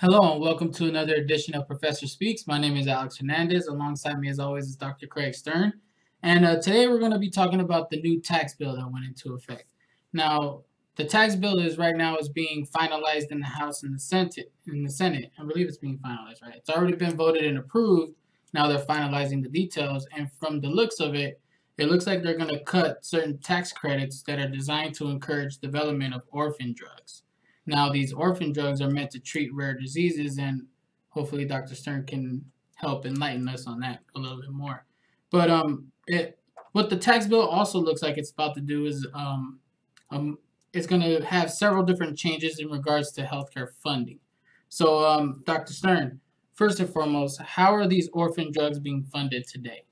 Hello and welcome to another edition of Professor Speaks. My name is Alex Hernandez. Alongside me, as always, is Dr. Craig Stern. And today we're going to be talking about the new tax bill that went into effect. Now, the tax bill is right now is being finalized in the House and the Senate. I believe it's being finalized, right? It's already been voted and approved. Now they're finalizing the details. And from the looks of it, it looks like they're going to cut certain tax credits that are designed to encourage development of orphan drugs. Now, these orphan drugs are meant to treat rare diseases, and hopefully, Dr. Stern can help enlighten us on that a little bit more. But what the tax bill also looks like it's about to do is it's going to have several different changes in regards to healthcare funding. So, Dr. Stern, first and foremost, how are these orphan drugs being funded today?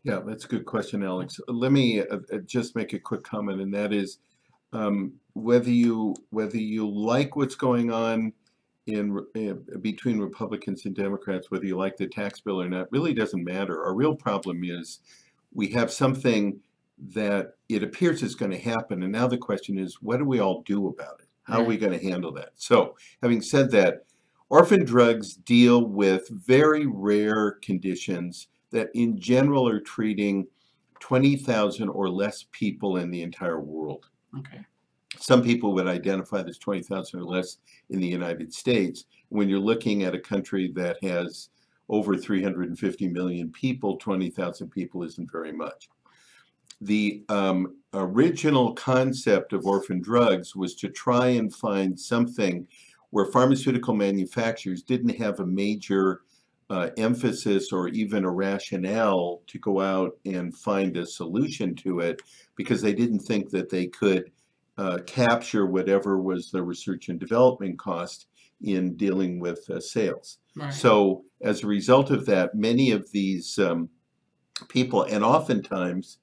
Yeah, that's a good question, Alex. Let me just make a quick comment, and that is whether you like what's going on between Republicans and Democrats, whether you like the tax bill or not, really doesn't matter. Our real problem is we have something that it appears is going to happen, and now the question is, what do we all do about it? How are we going to handle that? So, having said that, orphan drugs deal with very rare conditions that in general are treating 20,000 or less people in the entire world. Okay. Some people would identify this 20,000 or less in the United States. When you're looking at a country that has over 350 million people, 20,000 people isn't very much. The original concept of orphan drugs was to try and find something where pharmaceutical manufacturers didn't have a major emphasis or even a rationale to go out and find a solution to it because they didn't think that they could capture whatever was the research and development cost in dealing with sales. Right. So as a result of that, many of these people, and oftentimes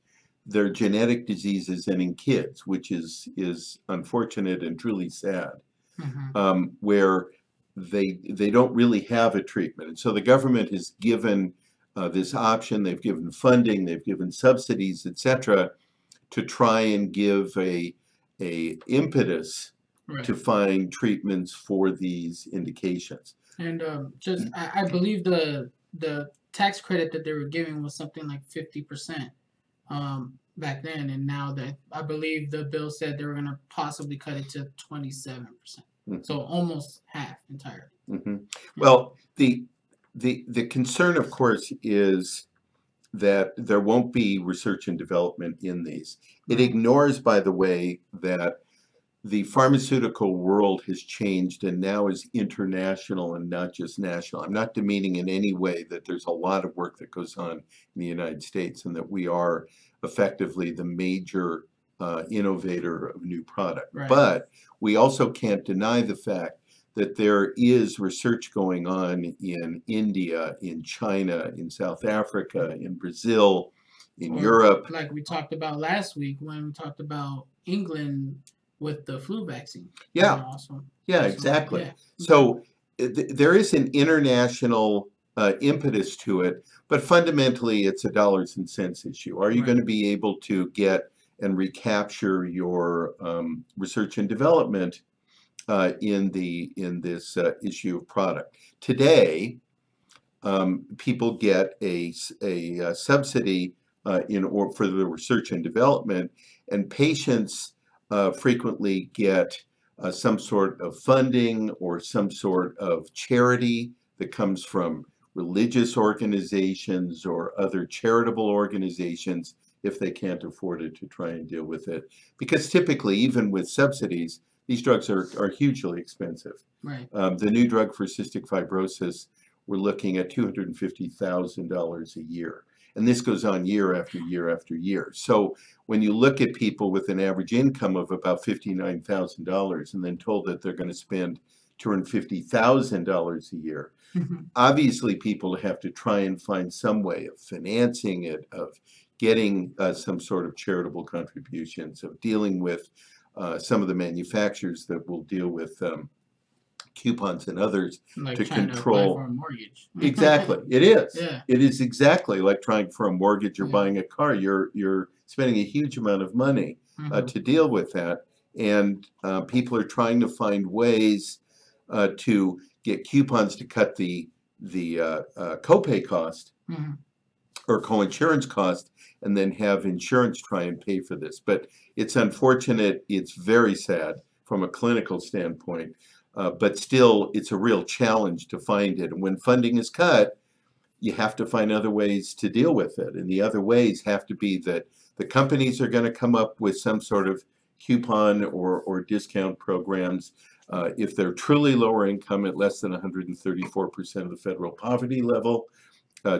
they're genetic diseases and in kids, which is unfortunate and truly sad, where they don't really have a treatment. And so the government has given this option, they've given funding, they've given subsidies, etc., to try and give a impetus to find treatments for these indications. And I believe the tax credit that they were giving was something like 50% back then, and now that I believe the bill said they were going to possibly cut it to 27%. So almost half entirely. Well, the concern, of course, is that there won't be research and development in these. It ignores, by the way, that the pharmaceutical world has changed and now is international and not just national. I'm not demeaning in any way that there's a lot of work that goes on in the United States and that we are effectively the major innovator of new product. But we also can't deny the fact that there is research going on in India, in China, in South Africa, in Brazil, in Europe. Like we talked about last week when we talked about England with the flu vaccine. Yeah, exactly. Yeah. So there is an international impetus to it, but fundamentally it's a dollars and cents issue. Are you going to be able to get and recapture your research and development in this issue of product? Today, people get a subsidy for the research and development, and patients frequently get some sort of funding or some sort of charity that comes from religious organizations or other charitable organizations if they can't afford it to try and deal with it. Because typically, even with subsidies, these drugs are hugely expensive. The new drug for cystic fibrosis, we're looking at $250,000 a year. And this goes on year after year after year. So when you look at people with an average income of about $59,000 and then told that they're going to spend $250,000 a year, obviously people have to try and find some way of financing it, of getting some sort of charitable contributions, of dealing with some of the manufacturers that will deal with coupons and others like to control. To apply for a mortgage. Exactly, it is. Yeah. It is exactly like trying for a mortgage or buying a car. You're spending a huge amount of money to deal with that, and people are trying to find ways to get coupons to cut the copay cost or co-insurance cost, and then have insurance try and pay for this. But it's unfortunate. It's very sad from a clinical standpoint. But still, it's a real challenge to find it. And when funding is cut, you have to find other ways to deal with it. And the other ways have to be that the companies are going to come up with some sort of coupon or discount programs. If they're truly lower income at less than 134% of the federal poverty level,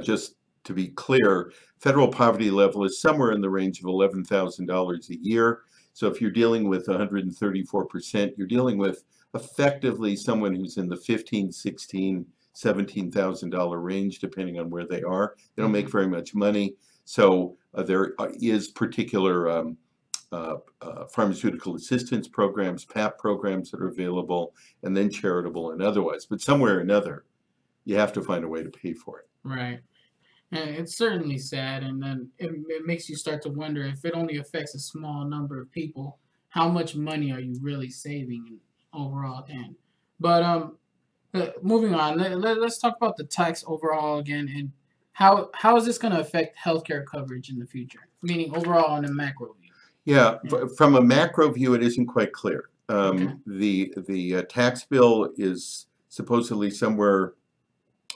just to be clear, federal poverty level is somewhere in the range of $11,000 a year. So if you're dealing with 134%, you're dealing with effectively someone who's in the $15,000, $16,000, $17,000 range, depending on where they are. They don't make very much money. So there is particular pharmaceutical assistance programs, PAP programs that are available, and then charitable and otherwise. But somewhere or another, you have to find a way to pay for it. Right. And it's certainly sad, and then it makes you start to wonder, if it only affects a small number of people, how much money are you really saving overall then? But moving on, let's talk about the tax overall again, and how is this going to affect healthcare coverage in the future, meaning overall on a macro view? Yeah, from a macro view, it isn't quite clear. Okay. The tax bill is supposedly somewhere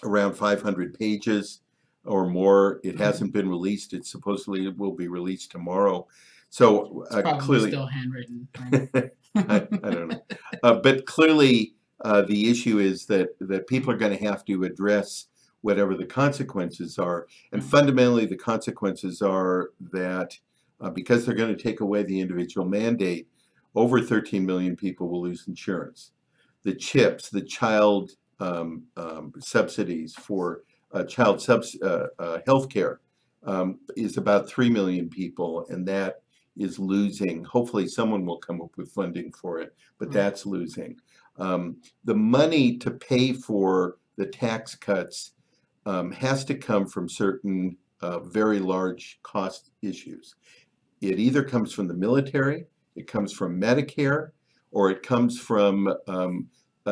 around 500 pages or more. It hasn't been released. It supposedly will be released tomorrow. So It's probably clearly, still handwritten. I don't know. But clearly, the issue is that people are going to have to address whatever the consequences are. And fundamentally, the consequences are that because they're going to take away the individual mandate, over 13 million people will lose insurance. The CHIPS, the child subsidies for child health care, is about 3 million people, and that is losing. Hopefully someone will come up with funding for it, but that's losing. The money to pay for the tax cuts has to come from certain very large cost issues. It either comes from the military, it comes from Medicare, or it comes from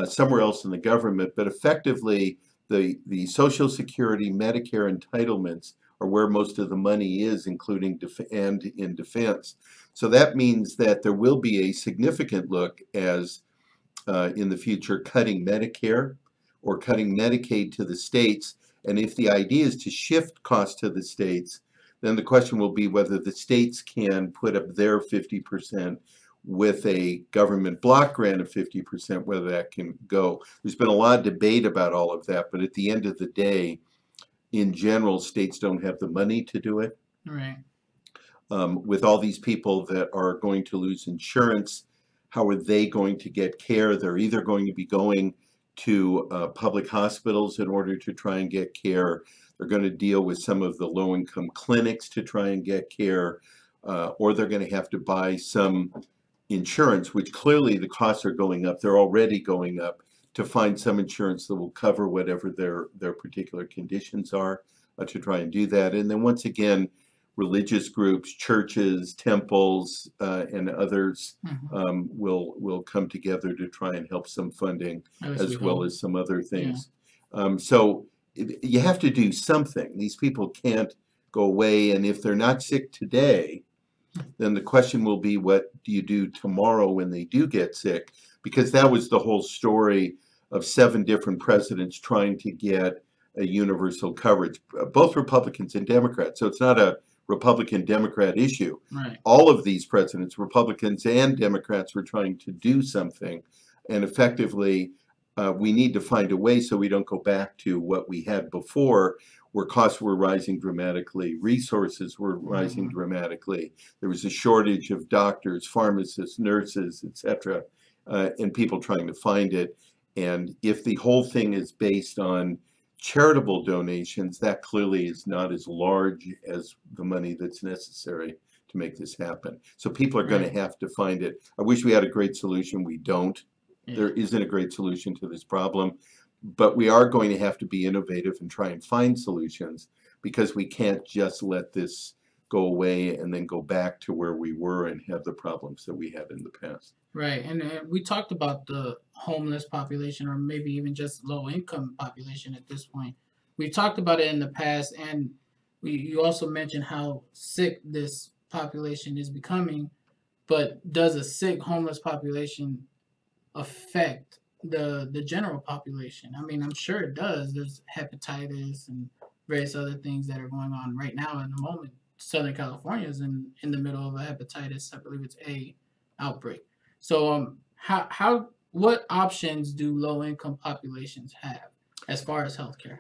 somewhere else in the government. But effectively, the Social Security, Medicare entitlements are where most of the money is, including and in defense. So that means that there will be a significant look as in the future cutting Medicare or cutting Medicaid to the states. And if the idea is to shift costs to the states, then the question will be whether the states can put up their 50% with a government block grant of 50%, whether that can go. There's been a lot of debate about all of that, but at the end of the day, in general, states don't have the money to do it. Right. With all these people that are going to lose insurance, how are they going to get care? They're either going to be going to public hospitals in order to try and get care. They're going to deal with some of the low-income clinics to try and get care, or they're going to have to buy some insurance, which clearly the costs are going up. They're already going up, to find some insurance that will cover whatever their particular conditions are, to try and do that. And then once again, religious groups, churches, temples, and others will come together to try and help some funding, as well as some other things. So you have to do something. These people can't go away, and if they're not sick today, then the question will be, what do you do tomorrow when they do get sick? Because that was the whole story of 7 different presidents trying to get a universal coverage, both Republicans and Democrats. So it's not a Republican-Democrat issue. Right. All of these presidents, Republicans and Democrats, were trying to do something. And effectively, we need to find a way so we don't go back to what we had before, where costs were rising dramatically, resources were rising dramatically. There was a shortage of doctors, pharmacists, nurses, etc., and people trying to find it. And if the whole thing is based on charitable donations, that clearly is not as large as the money that's necessary to make this happen. So people are going to have to find it. I wish we had a great solution. We don't. There isn't a great solution to this problem, but we are going to have to be innovative and try and find solutions, because we can't just let this go away and then go back to where we were and have the problems that we had in the past. Right, and we talked about the homeless population, or maybe even just low income population at this point. We've talked about it in the past, and you also mentioned how sick this population is becoming. But does a sick homeless population affect the general population? I mean, I'm sure it does. There's hepatitis and various other things that are going on right now in the moment. Southern California is in the middle of a hepatitis, I believe it's A outbreak. So how what options do low income populations have as far as healthcare?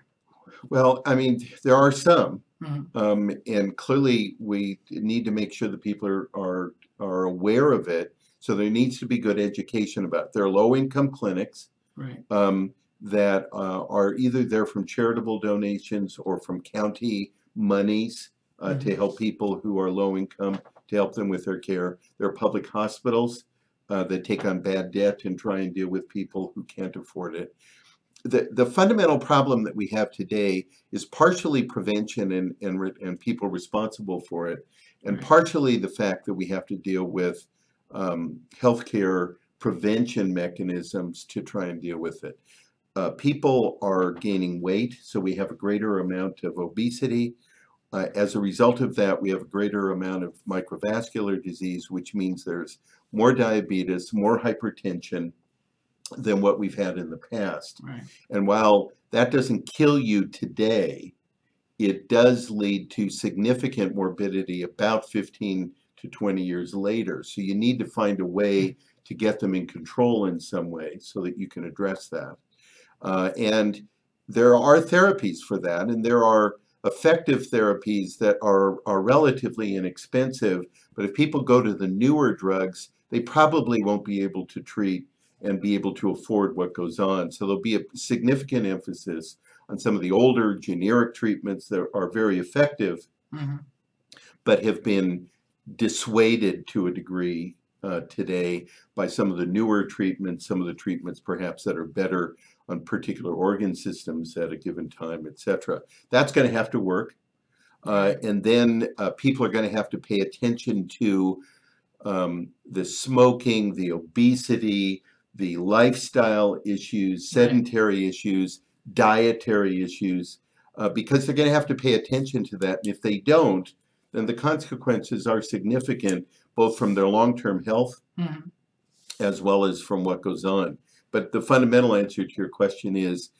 Well, I mean, there are some, Mm-hmm. and clearly we need to make sure that people are aware of it. So there needs to be good education about it. There are low income clinics Right. that are either there from charitable donations or from county monies Mm-hmm. to help people who are low income, to help them with their care. There are public hospitals that take on bad debt and try and deal with people who can't afford it. The fundamental problem that we have today is partially prevention and people responsible for it, and Right. partially the fact that we have to deal with healthcare prevention mechanisms to try and deal with it. People are gaining weight, so we have a greater amount of obesity. As a result of that, we have a greater amount of microvascular disease, which means there's more diabetes, more hypertension than what we've had in the past. Right. And while that doesn't kill you today, it does lead to significant morbidity about 15 to 20 years later. So you need to find a way to get them in control in some way so that you can address that. And there are therapies for that, and there are effective therapies that are relatively inexpensive. But if people go to the newer drugs, they probably won't be able to treat and be able to afford what goes on. So there'll be a significant emphasis on some of the older generic treatments that are very effective, Mm-hmm. but have been dissuaded to a degree today by some of the newer treatments, some of the treatments perhaps that are better on particular organ systems at a given time, etc. That's going to have to work. And then people are going to have to pay attention to the smoking, the obesity, the lifestyle issues, sedentary issues, dietary issues, because they're going to have to pay attention to that. And if they don't, then the consequences are significant, both from their long-term health Mm-hmm. as well as from what goes on. But the fundamental answer to your question is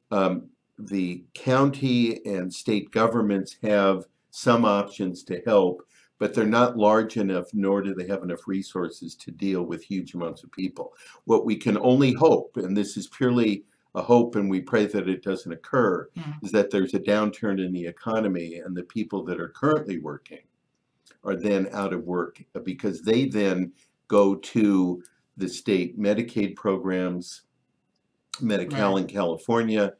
the county and state governments have some options to help, but they're not large enough, nor do they have enough resources to deal with huge amounts of people. What we can only hope, and this is purely a hope and we pray that it doesn't occur, Mm-hmm. is that there's a downturn in the economy and the people that are currently working are then out of work because they then go to the state Medicaid programs, Medi-Cal in California,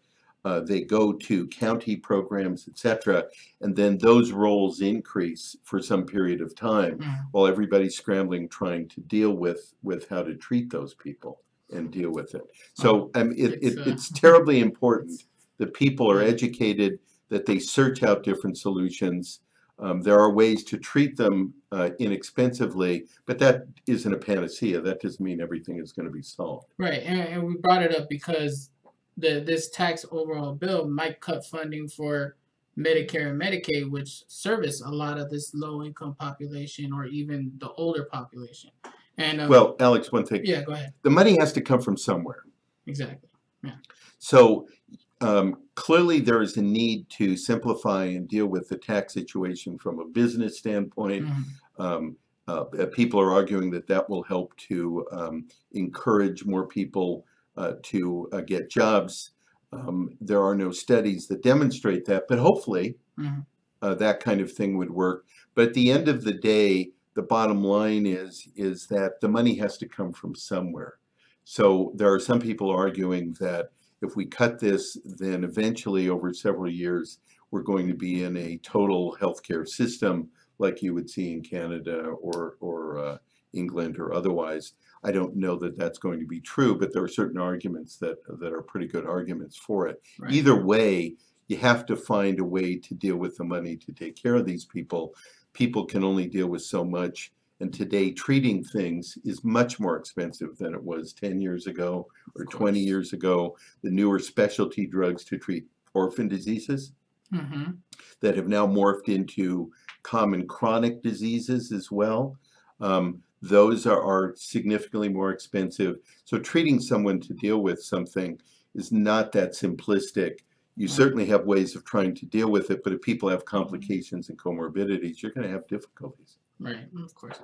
they go to county programs, etc., and then those roles increase for some period of time while everybody's scrambling trying to deal with how to treat those people and deal with it. So it's terribly important that people are educated, that they search out different solutions. There are ways to treat them inexpensively, but that isn't a panacea. That doesn't mean everything is going to be solved. Right, and we brought it up because this tax overall bill might cut funding for Medicare and Medicaid, which service a lot of this low income population or even the older population. And well, Alex, one thing. Yeah, go ahead. The money has to come from somewhere. Exactly. Yeah. So clearly there is a need to simplify and deal with the tax situation from a business standpoint. People are arguing that that will help to encourage more people to get jobs. There are no studies that demonstrate that, but hopefully that kind of thing would work. But at the end of the day, the bottom line is that the money has to come from somewhere. So there are some people arguing that if we cut this, then eventually over several years, we're going to be in a total healthcare system like you would see in Canada or England or otherwise. I don't know that that's going to be true, but there are certain arguments that are pretty good arguments for it. Right. Either way, you have to find a way to deal with the money to take care of these people. People can only deal with so much, And today, treating things is much more expensive than it was 10 years ago or 20 years ago. The newer specialty drugs to treat orphan diseases that have now morphed into common chronic diseases as well. Those are significantly more expensive. So treating someone to deal with something is not that simplistic. You certainly have ways of trying to deal with it, but if people have complications and comorbidities, you're going to have difficulties. Right, of course.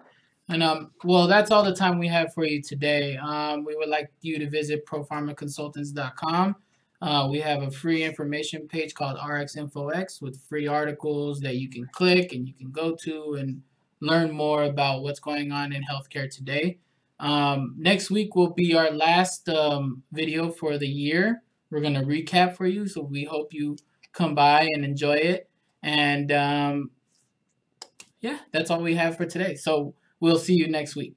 And well, that's all the time we have for you today. We would like you to visit propharmaconsultants.com. We have a free information page called RxInfoX with free articles that you can click and you can go to and learn more about what's going on in healthcare today. Next week will be our last video for the year. We're going to recap for you, so we hope you come by and enjoy it. And yeah, that's all we have for today. So we'll see you next week.